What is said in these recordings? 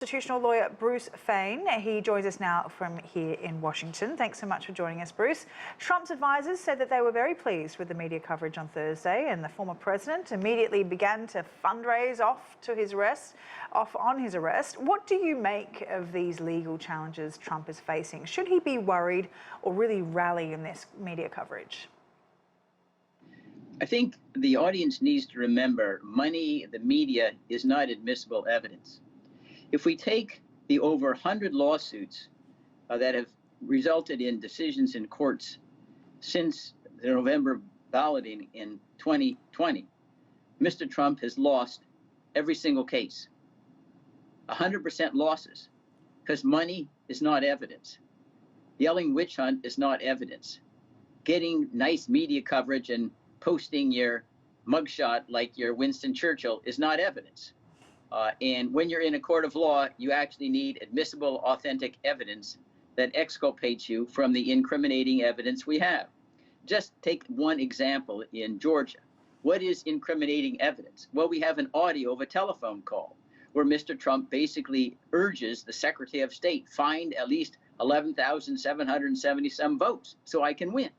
Constitutional lawyer Bruce Fein. He joins us now from here in Washington. Thanks so much for joining us, Bruce. Trump's advisors said that they were very pleased with the media coverage on Thursday, and the former president immediately began to fundraise on his arrest. What do you make of these legal challenges Trump is facing? Should he be worried or really rally in this media coverage? I think the audience needs to remember the media is not admissible evidence. If we take the over 100 lawsuits that have resulted in decisions in courts since the November balloting in 2020, Mr. Trump has lost every single case. 100% losses, because money is not evidence. Yelling witch hunt is not evidence. Getting nice media coverage and posting your mugshot like you're Winston Churchill is not evidence. And when you're in a court of law, you actually need admissible, authentic evidence that exculpates you from the incriminating evidence we have. Just take one example in Georgia. What is incriminating evidence? Well, we have an audio of a telephone call where Mr. Trump basically urges the Secretary of State, find at least 11,770 some votes so I can win.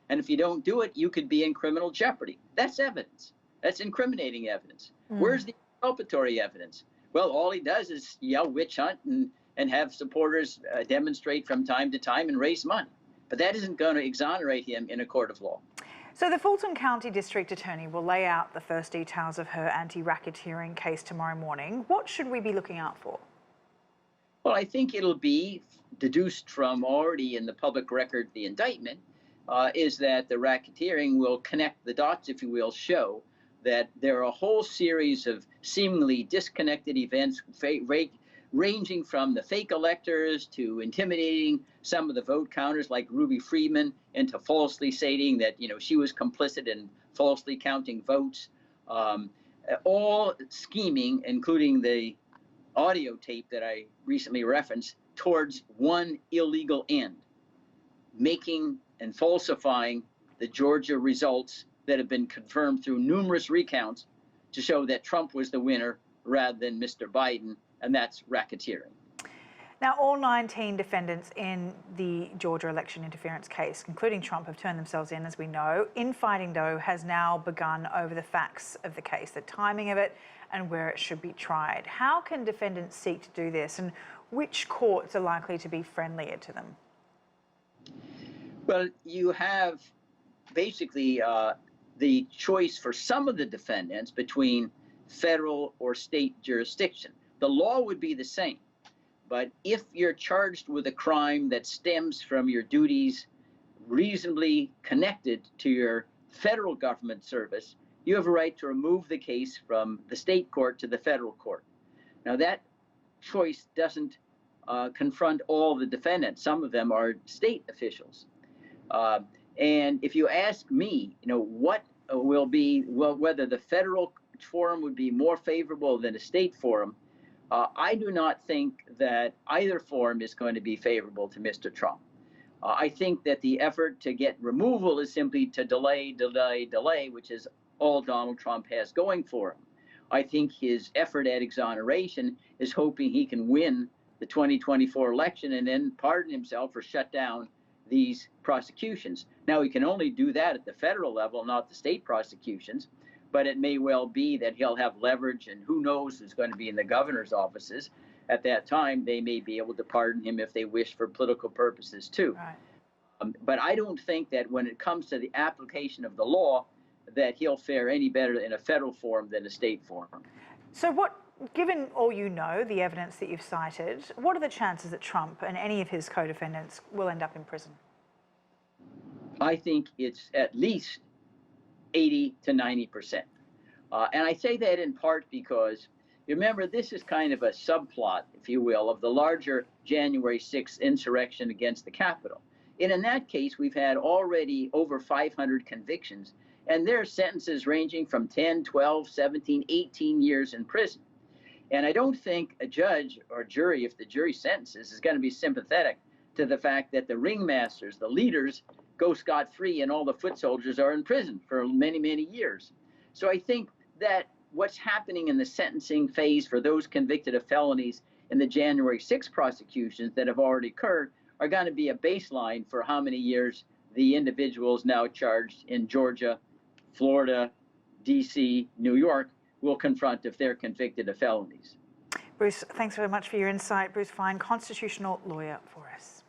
And if you don't do it, you could be in criminal jeopardy. That's evidence. That's incriminating evidence. Where's the exculpatory evidence? Well, all he does is yell witch hunt and have supporters demonstrate from time to time and raise money. But that isn't going to exonerate him in a court of law. So the Fulton County District Attorney will lay out the first details of her anti-racketeering case tomorrow morning. What should we be looking out for? Well, I think it'll be deduced from already in the public record, the indictment, is that the racketeering will connect the dots, if you will, show that there are a whole series of seemingly disconnected events ranging from the fake electors to intimidating some of the vote counters like Ruby Freeman into falsely stating that, she was complicit in falsely counting votes, all scheming, including the audio tape that I recently referenced, towards one illegal end, making and falsifying the Georgia results that have been confirmed through numerous recounts to show that Trump was the winner rather than Mr. Biden, and that's racketeering. Now, all 19 defendants in the Georgia election interference case, including Trump, have turned themselves in, as we know. Infighting, though, has now begun over the facts of the case, the timing of it, and where it should be tried. How can defendants seek to do this, and which courts are likely to be friendlier to them? Well, you have basically the choice for some of the defendants between federal or state jurisdiction. The law would be the same, but if you're charged with a crime that stems from your duties reasonably connected to your federal government service, you have a right to remove the case from the state court to the federal court. Now, that choice doesn't confront all the defendants. Some of them are state officials. And if you ask me, what will be, whether the federal forum would be more favorable than a state forum, I do not think that either forum is going to be favorable to Mr. Trump. I think that the effort to get removal is simply to delay, which is all Donald Trump has going for him. I think his effort at exoneration is hoping he can win the 2024 election and then pardon himself or shut down these prosecutions. Now, he can only do that at the federal level, not the state prosecutions, but it may well be that he'll have leverage, and who knows who's going to be in the governor's offices. At that time, they may be able to pardon him if they wish for political purposes too. Right. But I don't think that when it comes to the application of the law, that he'll fare any better in a federal forum than a state forum. So given all you know, the evidence that you've cited, what are the chances that Trump and any of his co-defendants will end up in prison? I think it's at least 80 to 90%. And I say that in part because, remember, this is kind of a subplot, if you will, of the larger January 6th insurrection against the Capitol. And in that case, we've had already over 500 convictions, and there are sentences ranging from 10, 12, 17, 18 years in prison. And I don't think a judge or jury, if the jury sentences, is going to be sympathetic to the fact that the ringmasters, the leaders, go scot-free and all the foot soldiers are in prison for many, many years. So I think that what's happening in the sentencing phase for those convicted of felonies and the January 6 prosecutions that have already occurred are going to be a baseline for how many years the individuals now charged in Georgia, Florida, D.C., New York will confront if they're convicted of felonies. Bruce, thanks very much for your insight. Bruce Fein, constitutional lawyer for us.